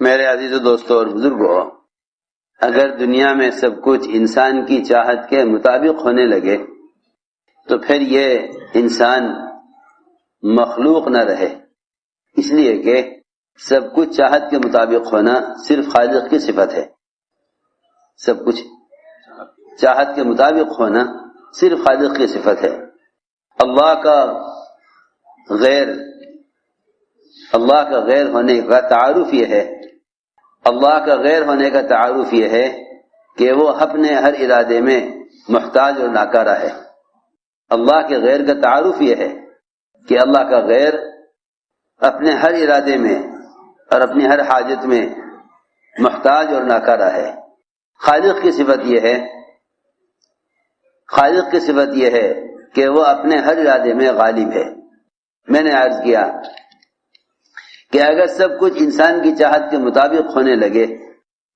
میرے عزیز دوستوں اور بزرگوں، اگر دنیا میں سب کچھ انسان کی چاہت کے مطابق ہونے لگے تو پھر یہ انسان مخلوق نہ رہے، اس لیے کہ سب کچھ چاہت کے مطابق ہونا صرف خالق کی صفت ہے۔ سب کچھ چاہت کے مطابق ہونا صرف خالق کی صفت ہے۔ اللہ کا غیر ہونے کا تعارف یہ ہے، اللہ کا غیر ہونے کا تعارف یہ ہے کہ وہ اپنے ہر ارادے میں محتاج اور ناکارہ ہے۔ اللہ کے غیر کا تعارف یہ ہے کہ اللہ کا غیر اپنے ہر ارادے میں اور اپنی ہر حاجت میں محتاج اور ناکارہ ہے۔ خالق کی صفت یہ ہے کہ وہ اپنے ہر ارادے میں غالب ہے۔ میں نے عرض کیا کہ اگر سب کچھ انسان کی چاہت کے مطابق ہونے لگے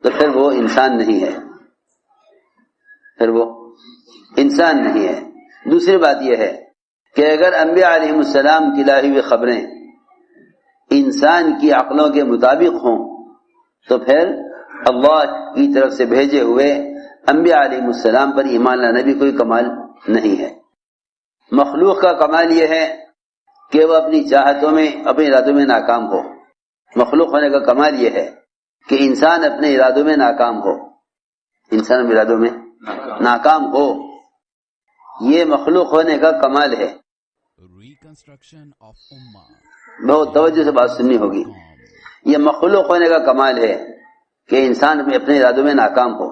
تو پھر وہ انسان نہیں ہے، دوسری بات یہ ہے کہ اگر انبیاء علیہ السلام کی لائی ہوئی خبریں انسان کی عقلوں کے مطابق ہوں تو پھر اللہ کی طرف سے بھیجے ہوئے انبیاء علیہ السلام پر ایمان لانا بھی کوئی کمال نہیں ہے۔ مخلوق کا کمال یہ ہے کہ وہ اپنی چاہتوں میں اپنے ارادوں میں ناکام ہو۔ مخلوق ہونے کا کمال یہ ہے کہ انسان اپنے ارادوں میں ناکام ہو، یہ مخلوق ہونے کا کمال ہے۔ بہت توجہ سے بات سننی ہوگی، یہ مخلوق ہونے کا کمال ہے کہ انسان اپنے ارادوں میں ناکام ہو۔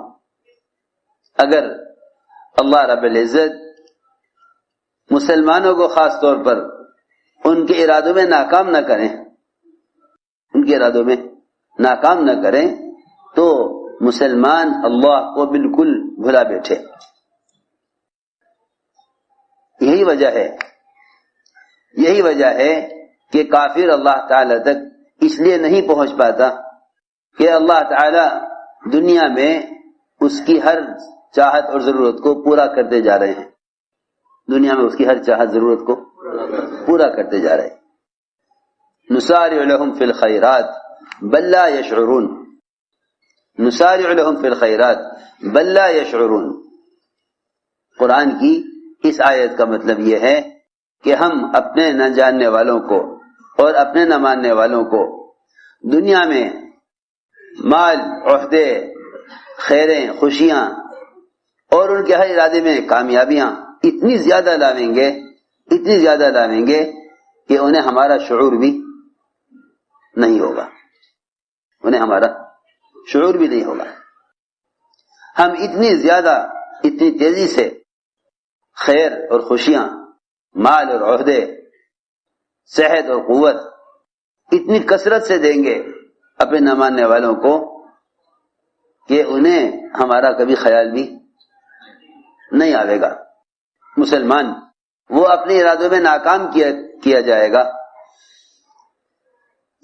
اگر اللہ رب العزت مسلمانوں کو خاص طور پر ان کے ارادوں میں ناکام نہ کریں تو مسلمان اللہ کو بالکل بھلا بیٹھے۔ یہی وجہ ہے کہ کافر اللہ تعالی تک اس لیے نہیں پہنچ پاتا کہ اللہ تعالی دنیا میں اس کی ہر چاہت اور ضرورت کو پورا کرتے جا رہے ہیں، دنیا میں اس کی ہر چاہت ضرورت کو پورا کرتے جا رہے ہیں۔ نسارع لهم فی الخیرات بل لا یشعرون، نسارع لهم فی الخیرات بل لا یشعرون۔ قرآن کی اس آیت کا مطلب یہ ہے کہ ہم اپنے نہ جاننے والوں کو اور اپنے نہ ماننے والوں کو دنیا میں مال، عہدے، خیریں، خوشیاں اور ان کے ہر ارادے میں کامیابیاں اتنی زیادہ لاویں گے کہ انہیں ہمارا شعور بھی نہیں ہوگا، ہم اتنی تیزی سے خیر اور خوشیاں، مال اور عہدے، صحت اور قوت اتنی کثرت سے دیں گے اپنے نہ ماننے والوں کو کہ انہیں ہمارا کبھی خیال بھی نہیں آئے گا۔ مسلمان وہ اپنے ارادوں میں ناکام کیا جائے گا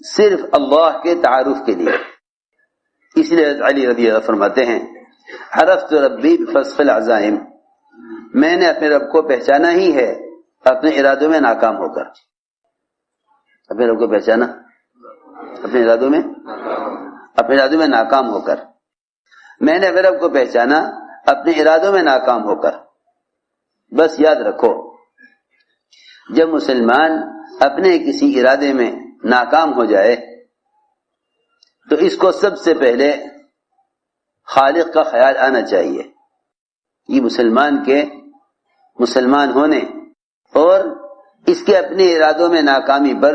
صرف اللہ کے تعارف کے لیے۔ اس لیے علی رضی اللہ فرماتے ہیں عرفت ربی بفسخ العزائم، میں نے اپنے رب کو پہچانا ہی ہے اپنے ارادوں میں ناکام ہو کر۔ اپنے رب کو پہچانا اپنے ارادوں میں ناکام ہو کر، میں نے اپنے رب کو پہچانا اپنے ارادوں میں ناکام ہو کر۔ بس یاد رکھو، جب مسلمان اپنے کسی ارادے میں ناکام ہو جائے تو اس کو سب سے پہلے خالق کا خیال آنا چاہیے۔ یہ مسلمان ہونے اور اس کے اپنے ارادوں میں ناکامی پر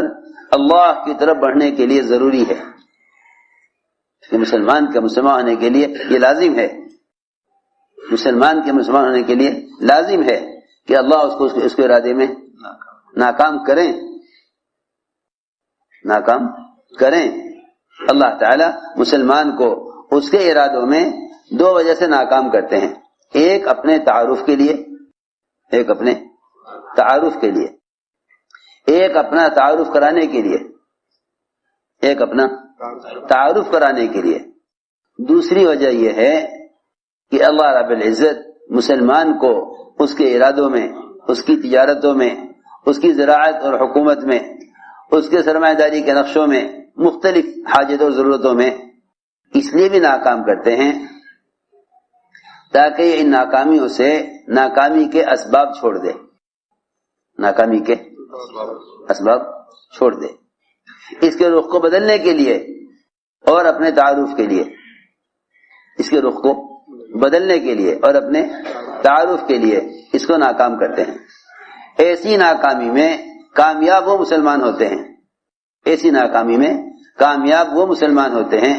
اللہ کی طرف بڑھنے کے لیے ضروری ہے کہ مسلمان ہونے کے لیے یہ لازم ہے، مسلمان ہونے کے لیے لازم ہے کہ اللہ اس کو ارادے میں ناکام کریں۔ اللہ تعالی مسلمان کو اس کے ارادوں میں دو وجہ سے ناکام کرتے ہیں، ایک اپنے تعارف کے لیے، ایک اپنا تعارف کرانے کے لیے، دوسری وجہ یہ ہے کہ اللہ رب العزت مسلمان کو اس کے ارادوں میں، اس کی تجارتوں میں، اس کی زراعت اور حکومت میں، اس کے سرمایہ داری کے نقشوں میں، مختلف حاجت اور ضرورتوں میں اس لیے بھی ناکام کرتے ہیں تاکہ یہ ان ناکامیوں سے ناکامی کے اسباب چھوڑ دے، ناکامی کے اسباب چھوڑ دے، اس کے رخ کو بدلنے کے لیے اور اپنے تعارف کے لیے، اس کے رخ کو بدلنے کے لیے اور اپنے تعارف کے لیے اس کو ناکام کرتے ہیں۔ ایسی ناکامی میں کامیاب وہ مسلمان ہوتے ہیں، ایسی ناکامی میں کامیاب وہ مسلمان ہوتے ہیں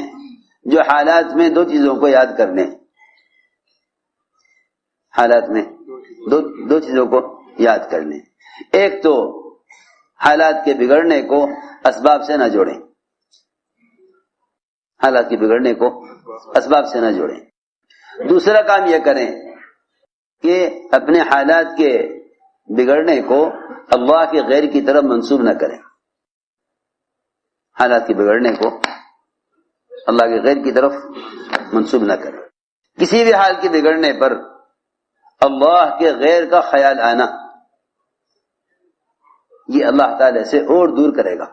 جو حالات میں دو چیزوں کو یاد کر لیں، حالات میں دو چیزوں کو یاد کر لیں۔ ایک تو حالات کے بگڑنے کو اسباب سے نہ جوڑیں، حالات کے بگڑنے کو اسباب سے نہ جوڑیں۔ دوسرا کام یہ کریں کہ اپنے حالات کے بگڑنے کو اللہ کے غیر کی طرف منسوب نہ کریں، حالات کے بگڑنے کو اللہ کے غیر کی طرف منسوب نہ کریں۔ کسی بھی حال کے بگڑنے پر اللہ کے غیر کا خیال آنا یہ اللہ تعالی سے اور دور کرے گا۔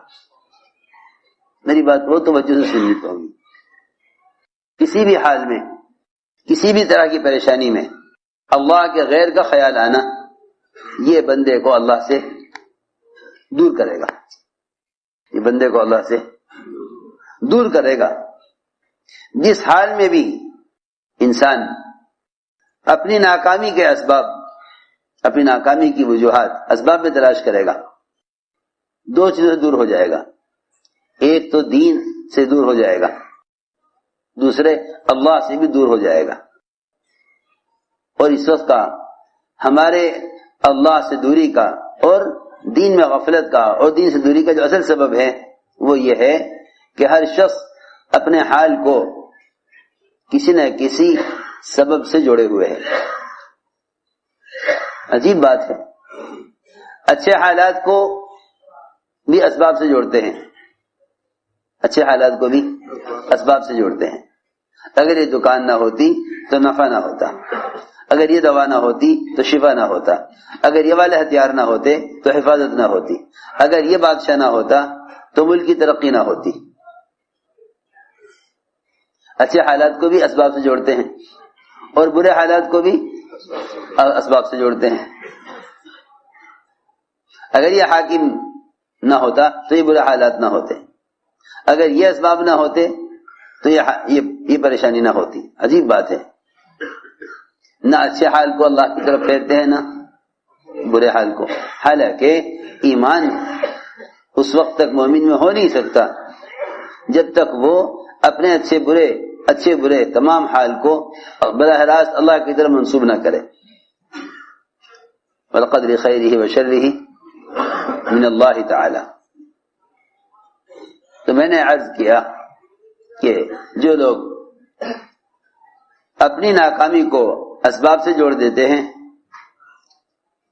میری بات بہت توجہ سے سننی ہوگی۔ کسی بھی حال میں، کسی بھی طرح کی پریشانی میں اللہ کے غیر کا خیال آنا یہ بندے کو اللہ سے دور کرے گا، یہ بندے کو اللہ سے دور کرے گا۔ جس حال میں بھی انسان اپنی ناکامی کے اسباب، اپنی ناکامی کی وجوہات اسباب میں تلاش کرے گا، دو چیزیں دور ہو جائے گا۔ ایک تو دین سے دور ہو جائے گا، دوسرے اللہ سے بھی دور ہو جائے گا۔ اور اس وقت کا ہمارے اللہ سے دوری کا اور دین میں غفلت کا اور دین سے دوری کا جو اصل سبب ہے وہ یہ ہے کہ ہر شخص اپنے حال کو کسی نہ کسی سبب سے جوڑے ہوئے ہے۔ عجیب بات ہے، اچھے حالات کو بھی اسباب سے جوڑتے ہیں، اچھے حالات کو بھی اسباب سے جوڑتے ہیں۔ اگر یہ دکان نہ ہوتی تو نفع نہ ہوتا، اگر یہ دوا نہ ہوتی تو شفا نہ ہوتا، اگر یہ والے ہتھیار نہ ہوتے تو حفاظت نہ ہوتی، اگر یہ بادشاہ نہ ہوتا تو ملک کی ترقی نہ ہوتی۔ اچھے حالات کو بھی اسباب سے جوڑتے ہیں اور برے حالات کو بھی اسباب سے جوڑتے ہیں۔ اگر یہ حاکم نہ ہوتا تو یہ برے حالات نہ ہوتے، اگر یہ اسباب نہ ہوتے تو یہ پریشانی نہ ہوتی۔ عجیب بات ہے، نہ اچھے حال کو اللہ کی طرف پھیرتے ہیں نہ برے حال کو، حالانکہ ایمان اس وقت تک مومن میں ہو نہیں سکتا جب تک وہ اپنے اچھے برے تمام حال کو براہ راست اللہ کی طرف منسوب نہ کرے۔ والقدر خیرہ وشرہ من اللہ تعالی۔ تو میں نے عرض کیا کہ جو لوگ اپنی ناکامی کو اسباب سے جوڑ دیتے ہیں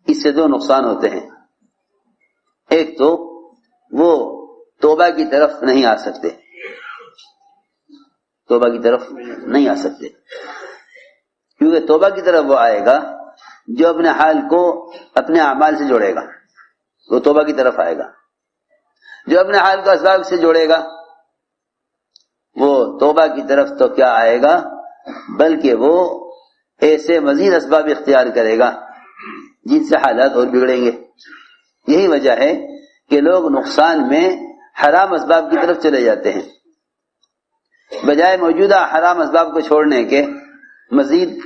اس سے دو نقصان ہوتے ہیں۔ ایک تو وہ توبہ کی طرف نہیں آ سکتے، توبہ کی طرف نہیں آ سکتے، کیونکہ توبہ کی طرف وہ آئے گا جو اپنے حال کو اپنے اعمال سے جوڑے گا، وہ توبہ کی طرف آئے گا۔ جو اپنے حال کو اسباب سے جوڑے گا وہ توبہ کی طرف تو کیا آئے گا بلکہ وہ ایسے مزید اسباب اختیار کرے گا جن سے حالات اور بگڑیں گے۔ یہی وجہ ہے کہ لوگ نقصان میں حرام اسباب کی طرف چلے جاتے ہیں بجائے موجودہ حرام اسباب کو چھوڑنے کے مزید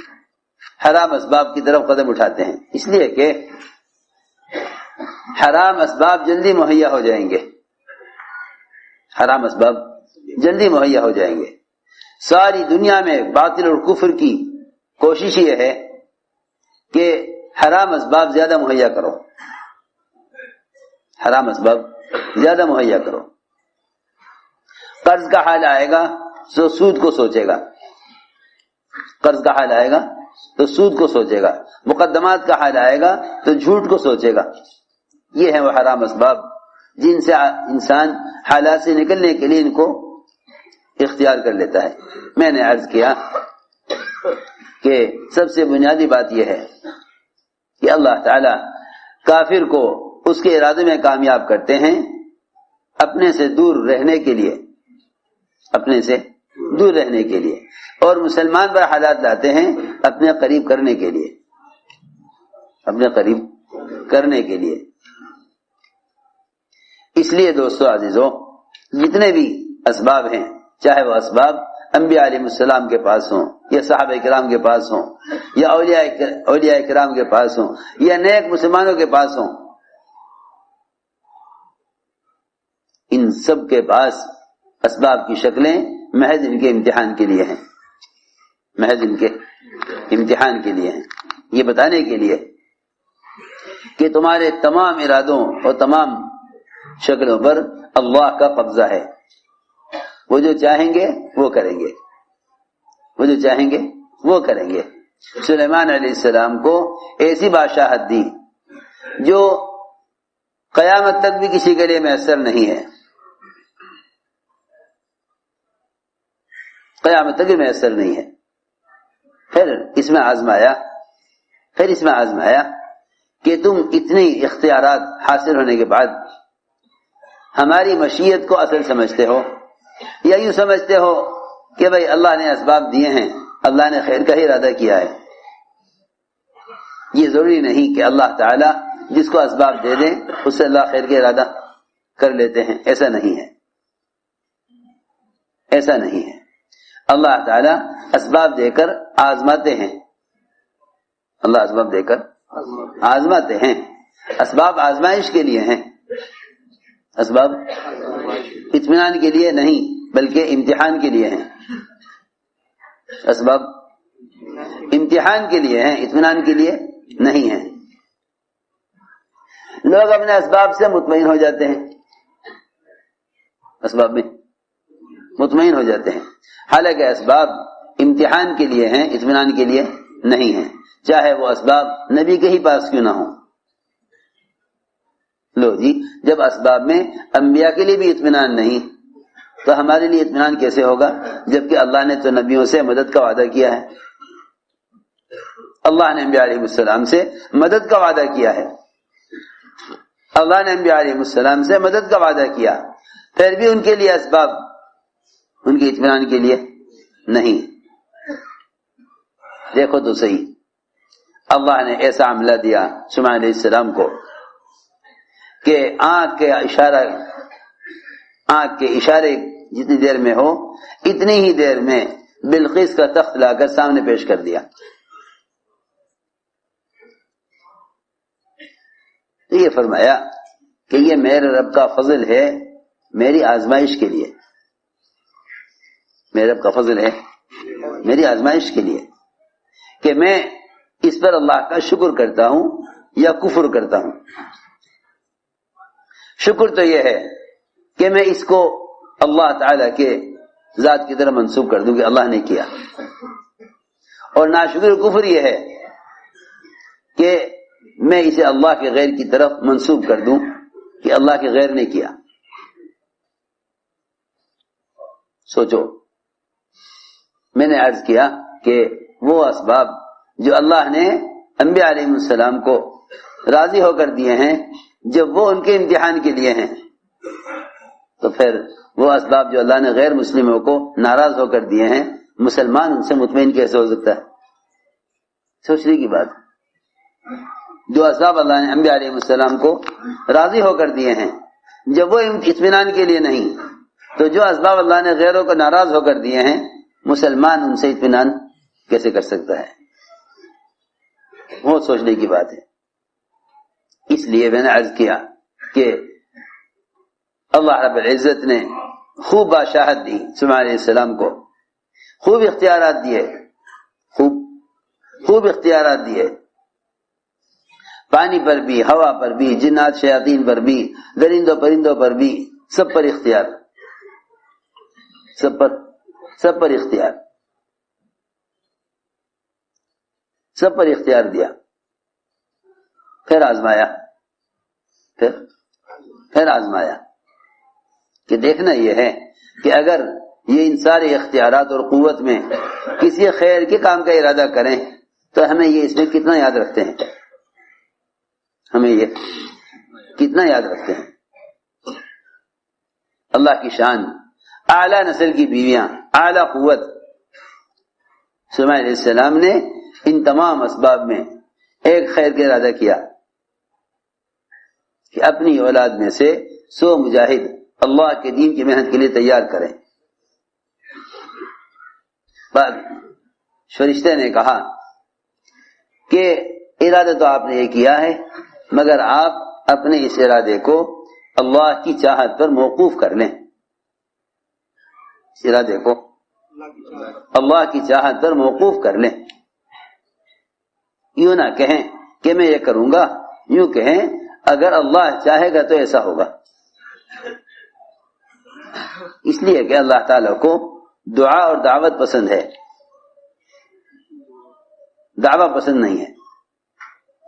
حرام اسباب کی طرف قدم اٹھاتے ہیں، اس لیے کہ حرام اسباب جلدی مہیا ہو جائیں گے، حرام اسباب جلدی مہیا ہو جائیں گے۔ ساری دنیا میں باطل اور کفر کی کوشش یہ ہے کہ حرام اسباب زیادہ مہیا کرو، حرام اسباب زیادہ مہیا کرو۔ قرض کا حال آئے گا تو سود کو سوچے گا، قرض کا حال آئے گا تو سود کو سوچے گا، مقدمات کا حال آئے گا تو جھوٹ کو سوچے گا۔ یہ ہے وہ حرام اسباب جن سے انسان حالات سے نکلنے کے لیے ان کو اختیار کر لیتا ہے۔ میں نے عرض کیا کہ سب سے بنیادی بات یہ ہے کہ اللہ تعالی کافر کو اس کے ارادے میں کامیاب کرتے ہیں اپنے سے دور رہنے کے لیے، اپنے سے دور رہنے کے لیے، اور مسلمان پر حالات لاتے ہیں اپنے قریب کرنے کے لیے، اپنے قریب کرنے کے لیے۔ اس لیے دوستو عزیزو، جتنے بھی اسباب ہیں، چاہے وہ اسباب انبیاء علیہ السلام کے پاس ہوں، یا صحابہ کرام کے پاس ہوں، یا اولیاء کرام کے پاس ہوں، یا نیک مسلمانوں کے پاس ہوں، ان سب کے پاس اسباب کی شکلیں محض ان کے امتحان کے لیے ہیں، محض ان کے امتحان کے لیے ہیں، یہ بتانے کے لیے کہ تمہارے تمام ارادوں اور تمام شکلوں پر اللہ کا قبضہ ہے، وہ جو چاہیں گے وہ کریں گے، وہ جو چاہیں گے وہ کریں گے۔ سلیمان علیہ السلام کو ایسی بادشاہت دی جو قیامت تک بھی کسی کے لیے میسر نہیں ہے، قیامت تک بھی میسر نہیں ہے۔ پھر اس میں آزمایا کہ تم اتنی اختیارات حاصل ہونے کے بعد ہماری مشیت کو اصل سمجھتے ہو، یا یوں سمجھتے ہو کہ بھئی اللہ نے اسباب دیے ہیں، اللہ نے خیر کا ہی ارادہ کیا ہے۔ یہ ضروری نہیں کہ اللہ تعالیٰ جس کو اسباب دے دیں اس سے اللہ خیر کا ارادہ کر لیتے ہیں، ایسا نہیں ہے، ایسا نہیں ہے۔ اللہ تعالیٰ اسباب دے کر آزماتے ہیں، اللہ اسباب دے کر آزماتے ہیں۔ اسباب آزمائش کے لیے ہیں، اسباب اطمینان کے لیے نہیں بلکہ امتحان کے لیے ہیں، اسباب امتحان کے لیے ہیں، اطمینان کے لیے نہیں ہیں۔ لوگ اپنے اسباب سے مطمئن ہو جاتے ہیں، اسباب میں مطمئن ہو جاتے ہیں، حالانکہ اسباب امتحان کے لیے ہیں، اطمینان کے لیے نہیں ہیں، چاہے وہ اسباب نبی کے ہی پاس کیوں نہ ہوں۔ لو جی، جب اسباب میں انبیاء کے لیے بھی اطمینان نہیں تو ہمارے لیے اطمینان کیسے ہوگا، جبکہ اللہ نے تو نبیوں سے مدد کا وعدہ کیا ہے، اللہ نے انبیاء علیہ السلام سے مدد کا وعدہ کیا ہے، اللہ نے انبیاء علیہ السلام سے مدد کا وعدہ کیا، پھر بھی ان کے لیے اسباب ان کے اطمینان کے لیے نہیں۔ دیکھو تو صحیح، اللہ نے ایسا عملہ دیا سلیمان علیہ السلام کو کہ آنکھ کے اشارے جتنی دیر میں ہو اتنی ہی دیر میں بلقیس کا تخت لا کر سامنے پیش کر دیا۔ تو یہ فرمایا کہ یہ میرے رب کا فضل ہے میری آزمائش کے لیے، میرے رب کا فضل ہے میری آزمائش کے لیے کہ میں اس پر اللہ کا شکر کرتا ہوں یا کفر کرتا ہوں۔ شکر تو یہ ہے کہ میں اس کو اللہ تعالی کے ذات کی طرف منسوب کر دوں کہ اللہ نے کیا، اور ناشکر کفر یہ ہے کہ میں اسے اللہ کے غیر کی طرف منسوب کر دوں کہ اللہ کے غیر نے کیا۔ سوچو، میں نے عرض کیا کہ وہ اسباب جو اللہ نے انبیاء علیہ السلام کو راضی ہو کر دیے ہیں، جب وہ ان کے امتحان کے لیے ہیں، تو پھر وہ اسباب جو اللہ نے غیر مسلموں کو ناراض ہو کر دیے ہیں، مسلمان ان سے مطمئن کیسے ہو سکتا ہے؟ سوچنے کی بات۔ جو اسباب اللہ نے انبیاء علیہ السلام کو راضی ہو کر دیے ہیں، جب وہ اطمینان کے لیے نہیں، تو جو اسباب اللہ نے غیروں کو ناراض ہو کر دیے ہیں، مسلمان ان سے اطمینان کیسے کر سکتا ہے؟ وہ سوچنے کی بات ہے۔ اس لیے میں نے عرض کیا کہ اللہ رب العزت نے خوب بادشاہت دی سلیمان علیہ السلام کو، خوب اختیارات دیے، خوب اختیارات دیے، پانی پر بھی، ہوا پر بھی، جنات شیاطین پر بھی، درندوں پرندوں پر بھی، سب پر اختیار، سب پر اختیار، سب پر اختیار دیا۔ پھر آزمایا کہ دیکھنا یہ ہے کہ اگر یہ ان سارے اختیارات اور قوت میں کسی خیر کے کام کا ارادہ کریں تو ہمیں یہ اس میں کتنا یاد رکھتے ہیں، ہمیں یہ کتنا یاد رکھتے ہیں۔ اللہ کی شان، اعلیٰ نسل کی بیویاں، اعلیٰ قوت، سلیمان علیہ السلام نے ان تمام اسباب میں ایک خیر کا ارادہ کیا کہ اپنی اولاد میں سے 100 مجاہد اللہ کے دین کی محنت کے لیے تیار کریں۔ بعد فرشتے نے کہا کہ ارادہ تو آپ نے یہ کیا ہے، مگر آپ اپنے اس ارادے کو اللہ کی چاہت پر موقوف کر لیں، اس ارادے کو اللہ کی چاہت پر موقوف کر لیں۔ یوں نہ کہیں کہ میں یہ کروں گا، یوں کہیں اگر اللہ چاہے گا تو ایسا ہوگا۔ اس لیے کہ اللہ تعالیٰ کو دعا اور دعوت پسند ہے، دعویٰ پسند نہیں ہے،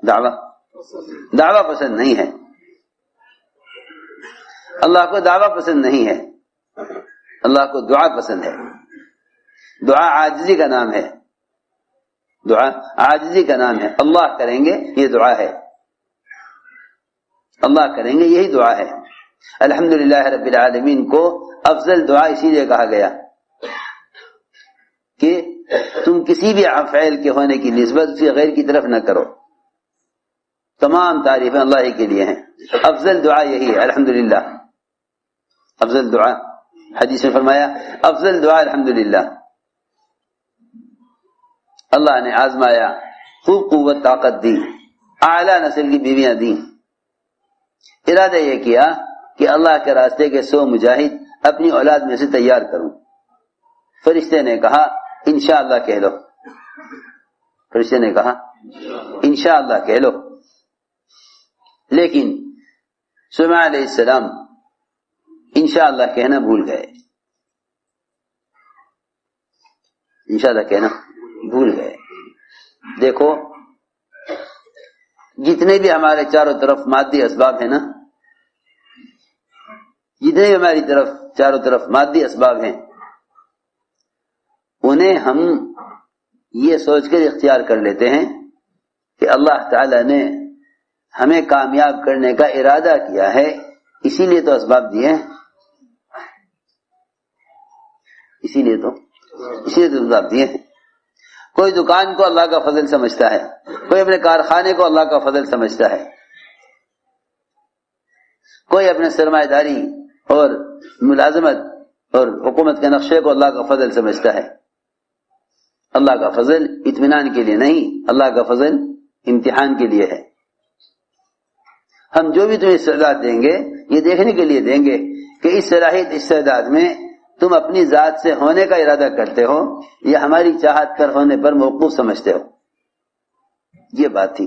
دعویٰ پسند نہیں ہے، اللہ کو دعویٰ پسند نہیں ہے، اللہ کو دعا پسند ہے۔ دعا عاجزی کا نام ہے، دعا عاجزی کا نام ہے۔ اللہ کریں گے یہ دعا ہے، اللہ کریں گے یہی دعا ہے۔ الحمدللہ رب العالمین کو افضل دعا اسی لیے کہا گیا کہ تم کسی بھی فعل کے ہونے کی نسبت اسی غیر کی طرف نہ کرو، تمام تعریفیں اللہ ہی کے لیے ہیں، افضل دعا یہی ہے الحمدللہ، افضل دعا، حدیث میں فرمایا افضل دعا الحمدللہ۔ اللہ نے آزمایا، خوب قوت طاقت دی، اعلیٰ نسل کی بیویاں دی، ارادہ یہ کیا کہ اللہ کے راستے کے 100 مجاہد اپنی اولاد میں سے تیار کروں۔ فرشتے نے کہا انشاءاللہ کہہ لو، فرشتے نے کہا انشاءاللہ کہہ لو، لیکن سلیمان علیہ السلام انشاءاللہ کہنا بھول گئے، انشاءاللہ کہنا بھول گئے۔ دیکھو جتنے بھی ہمارے چاروں طرف مادی اسباب ہیں نا، جتنے بھی ہماری طرف چاروں طرف مادی اسباب ہیں، انہیں ہم یہ سوچ کر اختیار کر لیتے ہیں کہ اللہ تعالی نے ہمیں کامیاب کرنے کا ارادہ کیا ہے، اسی لیے تو اسباب دیے ہیں، اسی لیے تو اسباب دیے ہیں۔ کوئی دکان کو اللہ کا فضل سمجھتا ہے، کوئی اپنے کارخانے کو اللہ کا فضل سمجھتا ہے، کوئی اپنے سرمایہ داری اور ملازمت اور حکومت کے نقشے کو اللہ کا فضل سمجھتا ہے۔ اللہ کا فضل اطمینان کے لیے نہیں، اللہ کا فضل امتحان کے لیے ہے۔ ہم جو بھی تمہیں استعداد دیں گے یہ دیکھنے کے لیے دیں گے کہ اس صلاحیت استعداد میں تم اپنی ذات سے ہونے کا ارادہ کرتے ہو یا ہماری چاہت پر ہونے پر موقوف سمجھتے ہو۔ یہ بات تھی۔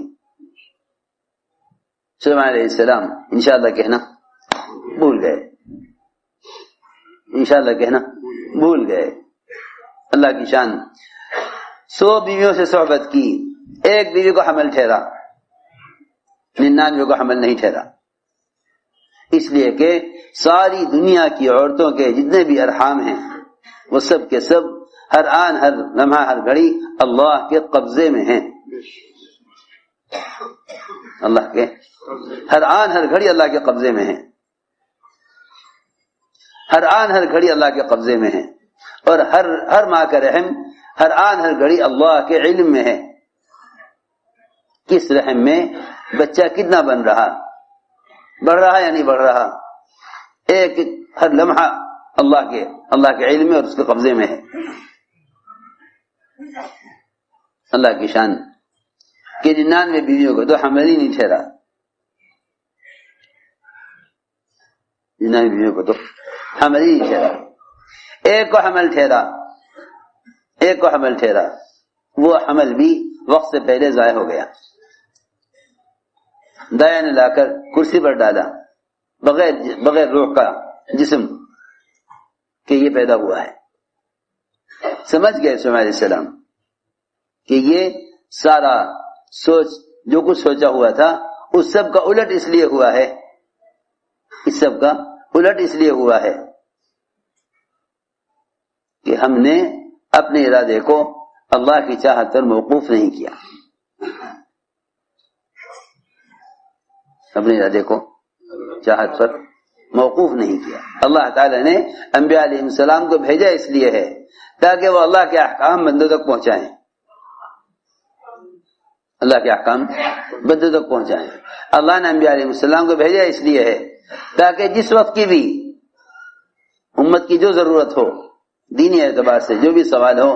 سلیمان علیہ السلام انشاءاللہ کہنا بھول گئے، انشاءاللہ کہنا بھول گئے۔ اللہ کی شان، 100 بیویوں سے صحبت کی، ایک بیوی کو حمل ٹھہرا، 99 کو حمل نہیں ٹھہرا، اس لیے کہ ساری دنیا کی عورتوں کے جتنے بھی ارحام ہیں وہ سب کے سب ہر آن ہر لمحہ ہر گھڑی اللہ کے قبضے میں ہیں، اللہ کے ہر آن ہر گھڑی اللہ کے قبضے میں ہیں، ہر آن ہر گھڑی اللہ کے قبضے میں ہیں، اور ہر ماں کا رحم ہر آن ہر گھڑی اللہ کے علم میں ہے۔ کس رحم میں بچہ کتنا بن رہا، بڑھ رہا یا نہیں بڑھ رہا، ایک ہر لمحہ اللہ کے علم میں اور اس کے قبضے میں ہے۔ اللہ کی شان کہ 99 بیویوں کو تو حمل ہی نہیں ٹھہرا، 99 بیویوں کو تو حمل ہی نہیں ٹھہرا، ایک کو حمل ٹھہرا، ایک کو حمل ٹھہرا، وہ حمل بھی وقت سے پہلے ضائع ہو گیا۔ دایا نے لا کر کرسی پر ڈالا بغیر روح کا جسم کہ یہ پیدا ہوا ہے۔ سمجھ گئے سلیمان علیہ السلام کہ یہ سارا جو کچھ سوچا ہوا تھا اس سب کا الٹ اس لیے ہوا ہے، اس سب کا الٹ اس لیے ہوا ہے کہ ہم نے اپنے ارادے کو اللہ کی چاہت پر موقوف نہیں کیا، اپنے ارادے کو چاہت پر موقوف نہیں کیا. اللہ تعالیٰ نے انبیاء علیہ السلام کو بھیجا اس لیے ہے تاکہ وہ اللہ کے احکام بندوں تک پہنچائیں. اللہ کے احکام بندوں تک پہنچائیں. اللہ نے انبیاء علیہ السلام کو بھیجا اس لیے ہے تاکہ جس وقت کی بھی امت کی جو ضرورت ہو دینی اعتبار سے جو بھی سوال ہو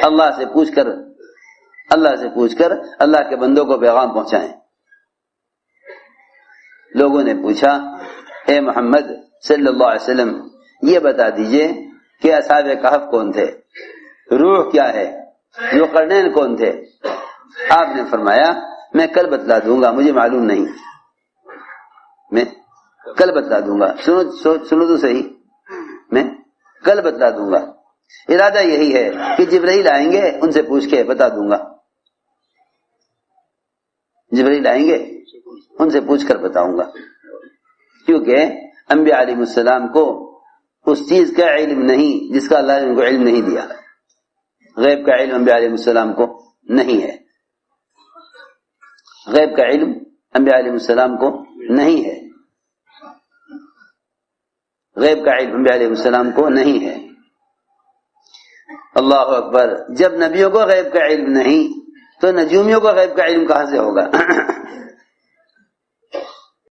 اللہ سے پوچھ کر اللہ کے بندوں کو پیغام پہنچائیں. لوگوں نے پوچھا اے محمد صلی اللہ علیہ وسلم یہ بتا دیجئے کہ اصحاب کہف کون تھے, روح کیا ہے, جو قرنین کون تھے. آپ نے فرمایا میں کل بتلا دوں گا, مجھے معلوم نہیں, میں کل بتلا دوں گا. سنو تو صحیح, میں کل بتلا دوں گا. ارادہ یہی ہے کہ جبرائیل آئیں گے ان سے پوچھ کے بتا دوں گا. جبرائیل آئیں گے ان سے پوچھ کر بتاؤں گا, کیونکہ انبیاء علیہ السلام کو اس چیز کا علم نہیں جس کا اللہ نے ان کو علم نہیں دیا. غیب کا علم انبیاء علیہ السلام کو نہیں ہے. غیب کا علم انبیاء علیہ السلام کو نہیں ہے. غیب کا علم انبیاء علیہ السلام کو نہیں ہے. اللہ اکبر. جب نبیوں کو غیب کا علم نہیں تو نجومیوں کو غیب کا علم کہاں سے ہوگا؟